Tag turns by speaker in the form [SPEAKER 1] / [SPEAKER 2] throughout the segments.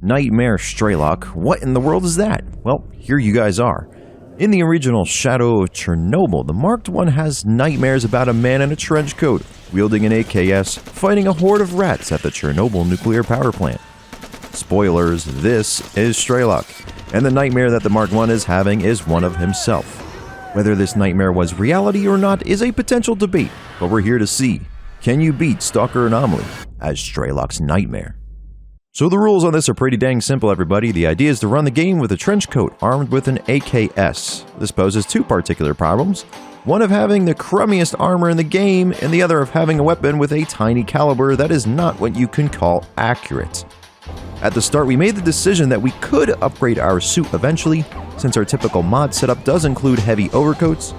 [SPEAKER 1] Nightmare Strelok. What in the world is that? Well, here you guys are. In the original Shadow of Chernobyl, the Marked I has nightmares about a man in a trench coat, wielding an AKS, fighting a horde of rats at the Chernobyl nuclear power plant. Spoilers, this is Strelok, and the nightmare that the Mark I is having is one of himself. Whether this nightmare was reality or not is a potential debate, but we're here to see. Can you beat STALKER Anomaly as Strelok's nightmare? So the rules on this are pretty dang simple, everybody. The idea is to run the game with a trench coat armed with an AKS. This poses two particular problems. One of having the crummiest armor in the game, and the other of having a weapon with a tiny caliber that is not what you can call accurate. At the start, we made the decision that we could upgrade our suit eventually, since our typical mod setup does include heavy overcoats,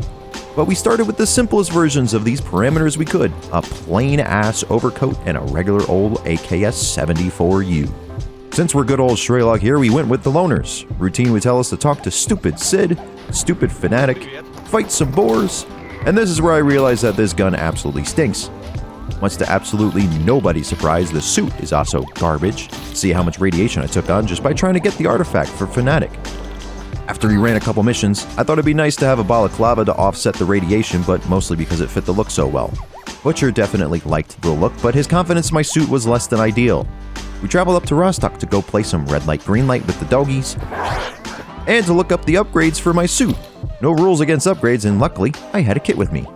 [SPEAKER 1] but we started with the simplest versions of these parameters we could, a plain-ass overcoat and a regular old AKS-74U. Since we're good old Strelok here, we went with the loners. Routine would tell us to talk to Stupid Sid, Stupid Fanatic, fight some boars, and this is where I realized that this gun absolutely stinks. Much to absolutely nobody's surprise, the suit is also garbage. See how much radiation I took on just by trying to get the artifact for Fanatic. After we ran a couple missions, I thought it'd be nice to have a balaclava to offset the radiation, but mostly because it fit the look so well. Butcher definitely liked the look, but his confidence in my suit was less than ideal. We traveled up to Rostock to go play some red light, green light with the doggies, and to look up the upgrades for my suit. No rules against upgrades, and luckily, I had a kit with me.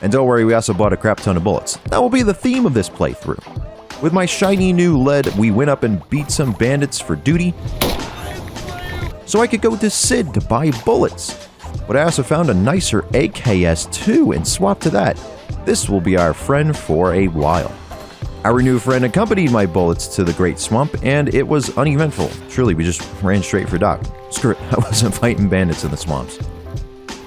[SPEAKER 1] And don't worry, we also bought a crap ton of bullets. That will be the theme of this playthrough. With my shiny new lead, we went up and beat some bandits for duty, so I could go to Sid to buy bullets. But I also found a nicer AKS too and swapped to that. This will be our friend for a while. Our new friend accompanied my bullets to the Great Swamp, and it was uneventful. Truly, we just ran straight for Doc. Screw it, I wasn't fighting bandits in the swamps.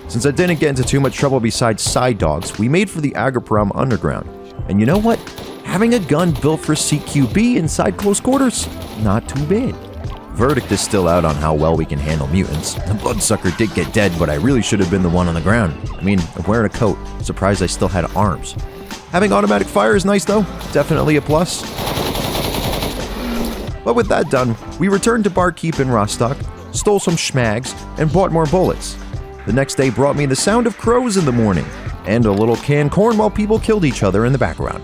[SPEAKER 1] Since I didn't get into too much trouble besides side dogs, we made for the Agroprom Underground. And you know what? Having a gun built for CQB inside close quarters, not too bad. Verdict is still out on how well we can handle mutants. The bloodsucker did get dead, but I really should have been the one on the ground. I mean, I'm wearing a coat. Surprised I still had arms. Having automatic fire is nice though. Definitely a plus. But with that done, we returned to Barkeep in Rostock, stole some schmags, and bought more bullets. The next day brought me the sound of crows in the morning, and a little canned corn while people killed each other in the background.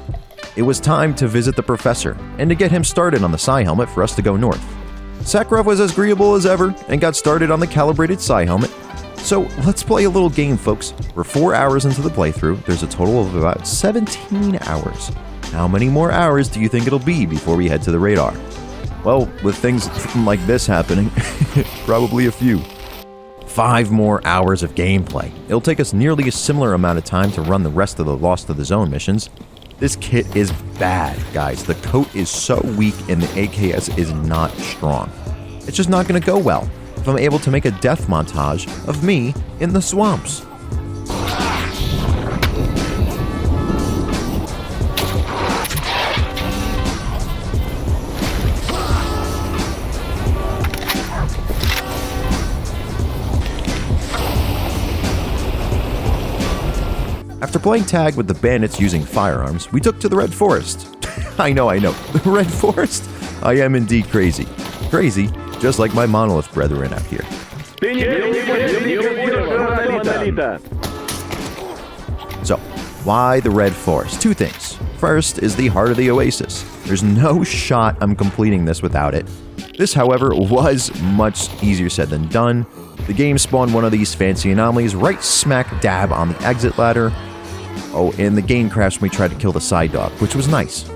[SPEAKER 1] It was time to visit the professor, and to get him started on the psi helmet for us to go north. Sakharov was as agreeable as ever, and got started on the calibrated psi helmet. So let's play a little game, folks. We're 4 hours into the playthrough. There's a total of about 17 hours. How many more hours do you think it'll be before we head to the radar? Well, with things like this happening, probably a few. 5 more hours of gameplay. It'll take us nearly a similar amount of time to run the rest of the Lost to the Zone missions. This kit is bad, guys. The coat is so weak and the AKS is not strong. It's just not going to go well if I'm able to make a death montage of me in the swamps. After playing tag with the bandits using firearms, we took to the Red Forest. I know, the Red Forest? I am indeed crazy. Crazy, just like my monolith brethren out here. So, why the Red Forest? 2 things. First is the heart of the oasis. There's no shot I'm completing this without it. This, however, was much easier said than done. The game spawned one of these fancy anomalies right smack dab on the exit ladder. Oh, and the game crashed when we tried to kill the side dog, which was nice.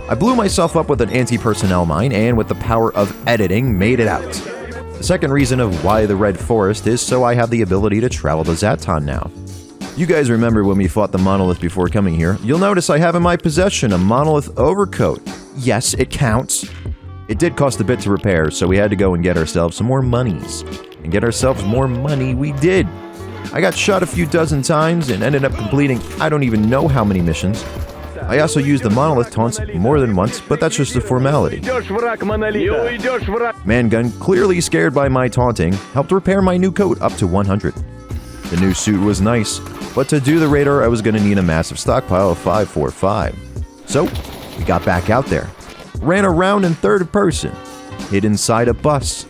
[SPEAKER 1] I blew myself up with an anti-personnel mine, and with the power of editing, made it out. The second reason of why the Red Forest is so I have the ability to travel to Zaton now. You guys remember when we fought the monolith before coming here? You'll notice I have in my possession a monolith overcoat. Yes, it counts. It did cost a bit to repair, so we had to go and get ourselves some more monies. And get ourselves more money we did. I got shot a few dozen times and ended up completing I don't even know how many missions. I also used the monolith taunts more than once, but that's just a formality. Mangun, clearly scared by my taunting, helped repair my new coat up to 100. The new suit was nice, but to do the radar I was going to need a massive stockpile of 545. So, we got back out there. Ran around in third person. hid inside a bus,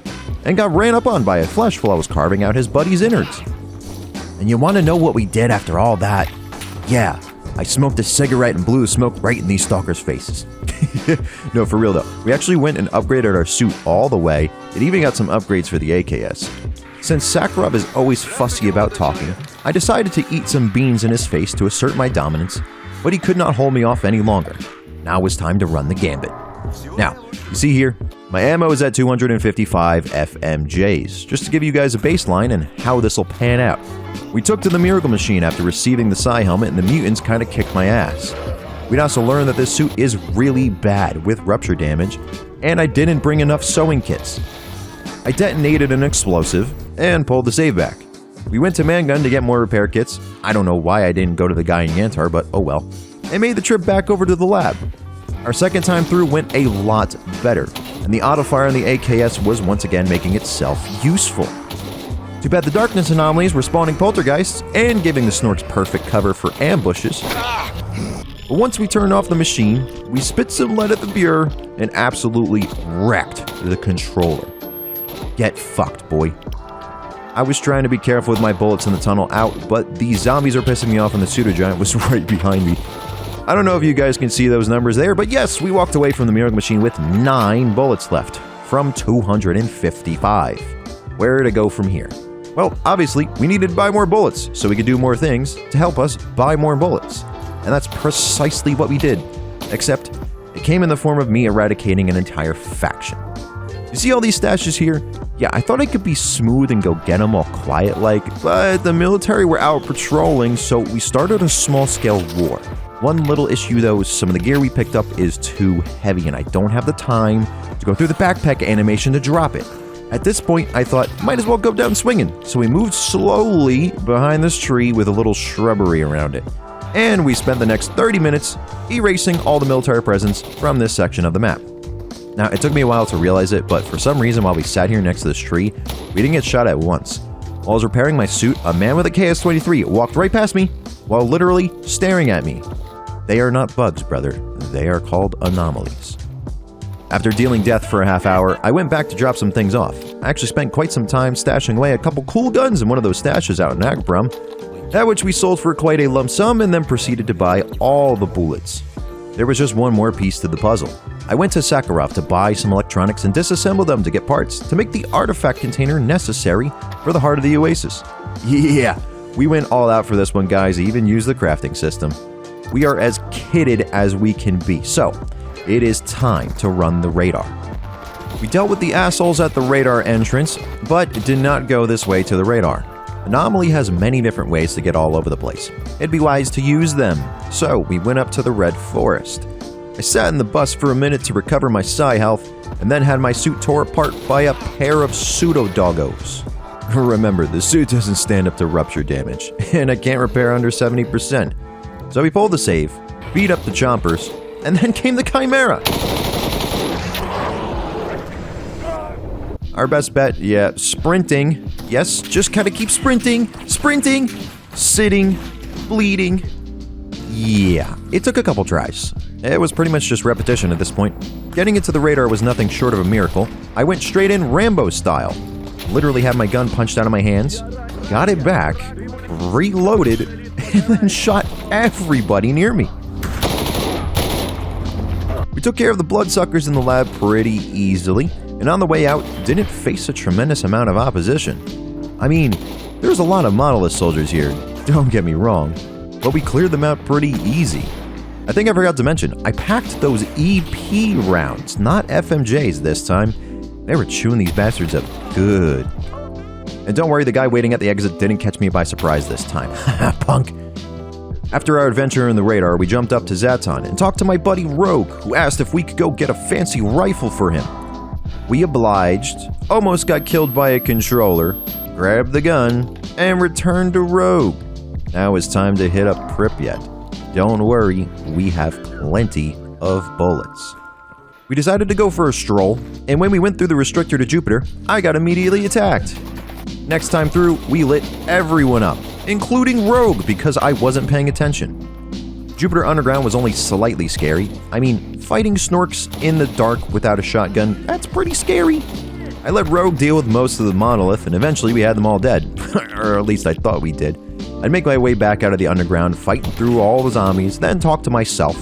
[SPEAKER 1] and got ran up on by a flesh while I was carving out his buddy's innards. And you want to know what we did after all that? Yeah, I smoked a cigarette and blew the smoke right in these stalkers' faces. No, for real though. We actually went and upgraded our suit all the way. It even got some upgrades for the AKS. Since Sakharov is always fussy about talking, I decided to eat some beans in his face to assert my dominance, but he could not hold me off any longer. Now it was time to run the gambit. Now, you see here, my ammo is at 255 FMJs, just to give you guys a baseline and how this will pan out. We took to the Miracle Machine after receiving the Psi helmet, and the mutants kind of kicked my ass. We'd also learned that this suit is really bad with rupture damage, and I didn't bring enough sewing kits. I detonated an explosive and pulled the save back. We went to Mangun to get more repair kits. I don't know why I didn't go to the guy in Yantar, but oh well. And made the trip back over to the lab. Our second time through went a lot better, and the autofire on the AKS was once again making itself useful. Too bad the darkness anomalies were spawning poltergeists and giving the Snorks perfect cover for ambushes. But once we turned off the machine, we spit some lead at the Bureau and absolutely wrecked the controller. Get fucked, boy. I was trying to be careful with my bullets in the tunnel out, but these zombies are pissing me off and the pseudo-giant was right behind me. I don't know if you guys can see those numbers there, but yes, we walked away from the Miracle Machine with 9 bullets left from 255. Where to go from here? Well, obviously, we needed to buy more bullets so we could do more things to help us buy more bullets. And that's precisely what we did, except it came in the form of me eradicating an entire faction. You see all these stashes here? Yeah, I thought I could be smooth and go get them all quiet-like, but the military were out patrolling, so we started a small-scale war. One little issue though, some of the gear we picked up is too heavy and I don't have the time to go through the backpack animation to drop it. At this point, I thought, might as well go down swinging, so we moved slowly behind this tree with a little shrubbery around it. And we spent the next 30 minutes erasing all the military presence from this section of the map. Now, it took me a while to realize it, but for some reason while we sat here next to this tree, we didn't get shot at once. While I was repairing my suit, a man with a KS-23 walked right past me while literally staring at me. They are not bugs, brother. They are called anomalies. After dealing death for a half hour, I went back to drop some things off. I actually spent quite some time stashing away a couple cool guns in one of those stashes out in Agabrum, at which we sold for quite a lump sum and then proceeded to buy all the bullets. There was just one more piece to the puzzle. I went to Sakharov to buy some electronics and disassemble them to get parts to make the artifact container necessary for the heart of the Oasis. Yeah, we went all out for this one, guys. I even used the crafting system. We are as kitted as we can be, so it is time to run the radar. We dealt with the assholes at the radar entrance, but did not go this way to the radar. Anomaly has many different ways to get all over the place. It'd be wise to use them, so we went up to the Red Forest. I sat in the bus for a minute to recover my psi health, and then had my suit tore apart by a pair of pseudo-doggos. Remember, the suit doesn't stand up to rupture damage, and I can't repair under 70%. So we pulled the save, beat up the chompers, and then came the Chimera! Our best bet, yeah, sprinting. Yes, just kind of keep sprinting, sitting, bleeding. Yeah, it took a couple tries. It was pretty much just repetition at this point. Getting into the radar was nothing short of a miracle. I went straight in Rambo style. Literally had my gun punched out of my hands, got it back, reloaded, and then shot everybody near me. We took care of the bloodsuckers in the lab pretty easily, and on the way out, didn't face a tremendous amount of opposition. I mean, there's a lot of Monolith soldiers here, don't get me wrong, but we cleared them out pretty easy. I think I forgot to mention, I packed those EP rounds, not FMJs this time. They were chewing these bastards up good. And don't worry, the guy waiting at the exit didn't catch me by surprise this time. Haha, punk. After our adventure in the radar, we jumped up to Zaton and talked to my buddy Rogue, who asked if we could go get a fancy rifle for him. We obliged, almost got killed by a controller, grabbed the gun, and returned to Rogue. Now it's time to hit up Pripyat. Don't worry, we have plenty of bullets. We decided to go for a stroll, and when we went through the restrictor to Jupiter, I got immediately attacked. Next time through, we lit everyone up, including Rogue, because I wasn't paying attention. Jupiter Underground was only slightly scary. I mean, fighting snorks in the dark without a shotgun, that's pretty scary. I let Rogue deal with most of the monolith, and eventually we had them all dead. Or at least I thought we did. I'd make my way back out of the underground, fighting through all the zombies, then talk to myself.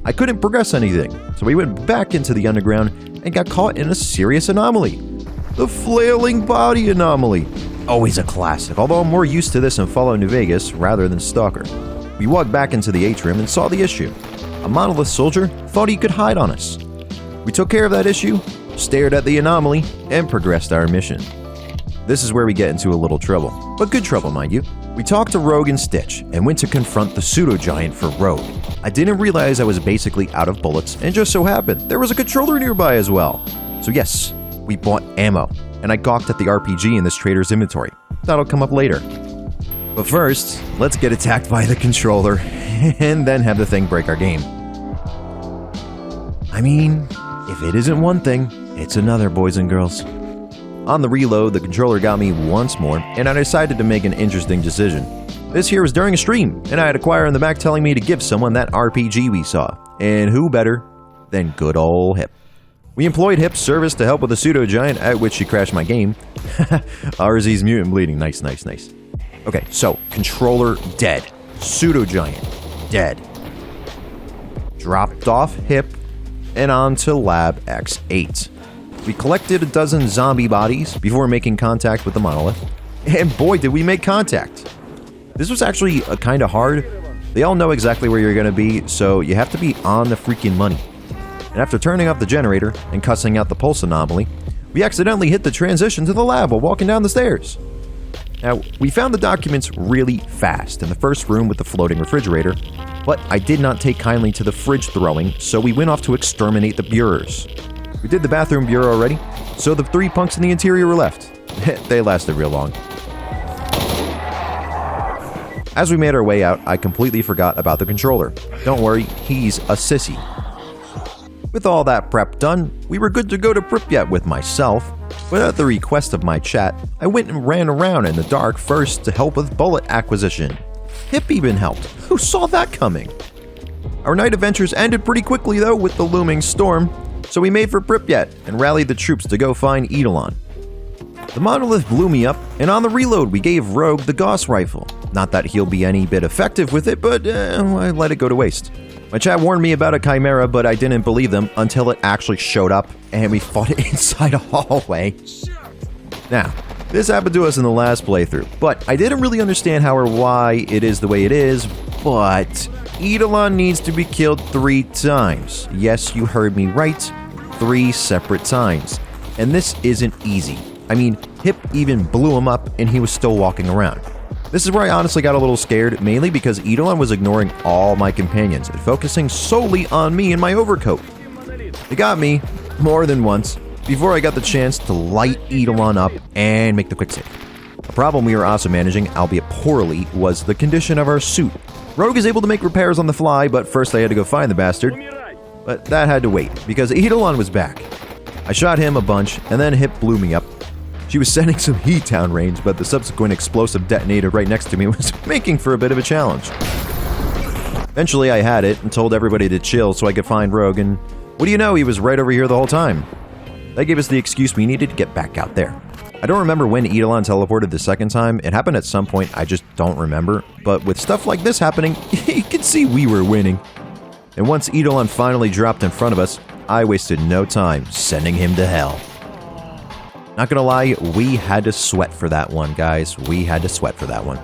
[SPEAKER 1] I couldn't progress anything, so we went back into the underground and got caught in a serious anomaly. The flailing body anomaly. Always a classic, although I'm more used to this in Fallout New Vegas rather than Stalker. We walked back into the atrium and saw the issue. A monolith soldier thought he could hide on us. We took care of that issue, stared at the anomaly, and progressed our mission. This is where we get into a little trouble, but good trouble, mind you. We talked to Rogue and Stitch and went to confront the pseudo-giant for Rogue. I didn't realize I was basically out of bullets, and just so happened there was a controller nearby as well. So yes, we bought ammo, and I gawked at the RPG in this trader's inventory. That'll come up later. But first, let's get attacked by the controller, and then have the thing break our game. I mean, if it isn't one thing, it's another, boys and girls. On the reload, the controller got me once more, and I decided to make an interesting decision. This here was during a stream, and I had a choir in the back telling me to give someone that RPG we saw. And who better than good ol' Hip. We employed Hip's service to help with the pseudo-giant, at which she crashed my game. RZ's mutant bleeding. Nice, nice, nice. Okay, so, controller dead. Pseudo-giant dead. Dropped off Hip, and on to Lab X8. We collected a dozen zombie bodies before making contact with the monolith. And boy, did we make contact! This was actually kind of hard. They all know exactly where you're going to be, so you have to be on the freaking money. And after turning off the generator and cussing out the pulse anomaly, we accidentally hit the transition to the lab while walking down the stairs. Now, we found the documents really fast in the first room with the floating refrigerator, but I did not take kindly to the fridge throwing, so we went off to exterminate the Bureaus. We did the bathroom bureau already, so the 3 punks in the interior were left. They lasted real long. As we made our way out, I completely forgot about the controller. Don't worry, he's a sissy. With all that prep done, we were good to go to Pripyat with myself, but at the request of my chat, I went and ran around in the dark first to help with bullet acquisition. Hip even helped. Who saw that coming? Our night adventures ended pretty quickly though with the looming storm, so we made for Pripyat and rallied the troops to go find Eidolon. The monolith blew me up, and on the reload we gave Rogue the Gauss rifle. Not that he'll be any bit effective with it, but I let it go to waste. My chat warned me about a chimera, but I didn't believe them until it actually showed up, and we fought it inside a hallway. Now, this happened to us in the last playthrough, but I didn't really understand how or why it is the way it is, but Eidolon needs to be killed 3 times. Yes, you heard me right, 3 separate times. And this isn't easy. I mean, Hip even blew him up and he was still walking around. This is where I honestly got a little scared, mainly because Eidolon was ignoring all my companions and focusing solely on me and my overcoat. It got me, more than once, before I got the chance to light Eidolon up and make the quick save. A problem we were also managing, albeit poorly, was the condition of our suit. Rogue is able to make repairs on the fly, but first I had to go find the bastard. But that had to wait, because Eidolon was back. I shot him a bunch, and then Hip blew me up. She was sending some heat down range, but the subsequent explosive detonator right next to me was making for a bit of a challenge. Eventually I had it and told everybody to chill so I could find Rogue, and what do you know, he was right over here the whole time. That gave us the excuse we needed to get back out there. I don't remember when Eidolon teleported the second time. It happened at some point, I just don't remember. But with stuff like this happening, you can see we were winning. And once Eidolon finally dropped in front of us, I wasted no time sending him to hell. Not gonna lie, we had to sweat for that one, guys. We had to sweat for that one.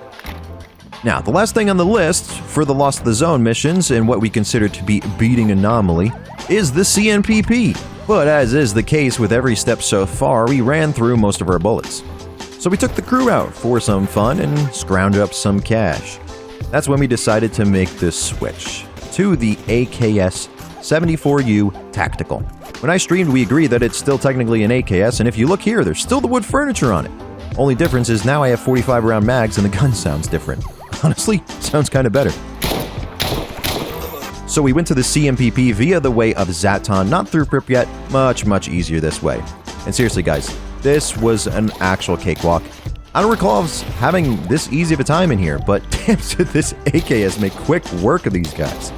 [SPEAKER 1] Now, the last thing on the list for the Lost the Zone missions and what we consider to be beating Anomaly is the CNPP. But as is the case with every step so far, we ran through most of our bullets. So we took the crew out for some fun and scrounged up some cash. That's when we decided to make this switch to the AKS 74U Tactical. When I streamed, we agreed that it's still technically an AKS, and if you look here, there's still the wood furniture on it. Only difference is now I have 45 round mags and the gun sounds different. Honestly, sounds kind of better. So we went to the CMPP via the way of Zaton, not through Pripyat. Much easier this way. And seriously guys, this was an actual cakewalk. I don't recall us having this easy of a time in here, but damn, did this AKS make quick work of these guys.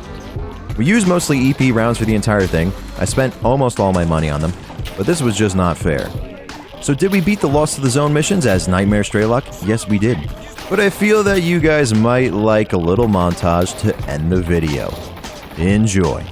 [SPEAKER 1] We used mostly EP rounds for the entire thing. I spent almost all my money on them, but this was just not fair. So did we beat the Lost to the Zone missions as Nightmare Strelok? Yes, we did. But I feel that you guys might like a little montage to end the video. Enjoy.